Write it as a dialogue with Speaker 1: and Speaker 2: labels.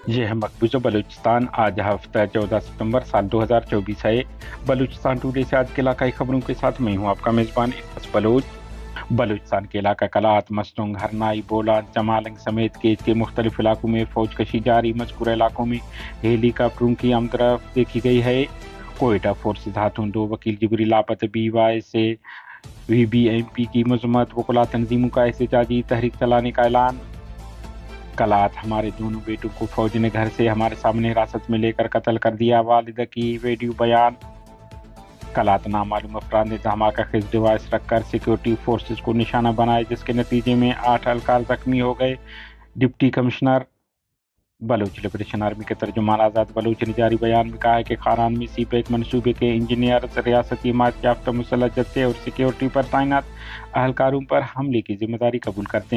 Speaker 1: یہ ہے مقبوضہ بلوچستان۔ آج ہفتہ 14 ستمبر سال 2024 ہے۔ بلوچستان ٹوڈے سے آج کے علاقائی خبروں کے ساتھ میں ہوں آپ کا میزبان الیاس بلوچ۔ بلوچستان کے علاقہ کلات، مسنگ، ہرنائی، بولان، چمالنگ سمیت کیچ کے مختلف علاقوں میں فوج کشی جاری۔ مذکورہ علاقوں میں ہیلی کاپٹروں کی آمدرفت دیکھی گئی ہے۔ کوئٹہ فورسز ہاتھوں 2 وکیل جبری لاپتہ، بی وائی سے وی بی ایم پی کی مذمت، وکلاء تنظیموں کا احتجاجی تحریک چلانے کا اعلان۔ کلات، ہمارے دونوں بیٹوں کو فوج نے گھر سے ہمارے سامنے حراست میں لے کر قتل کر دیا، والدہ کی ویڈیو بیان۔ کلات، نامعلوم افراد نے دھماکہ خیز ڈیوائس رکھ کر سیکیورٹی فورسز کو نشانہ بنایا، جس کے نتیجے میں 8 اہلکار زخمی ہو گئے۔ Deputy commissioner Baloch liberation army کے ترجمان آزاد بلوچ نے جاری بیان میں کہا ہے کہ خاران میں سی پیک منصوبے کے انجینئرز ریاستی حمایت یافتہ مسلح جتھے اور سیکیورٹی پر تعینات اہلکاروں پر حملے کی ذمہ داری قبول کرتے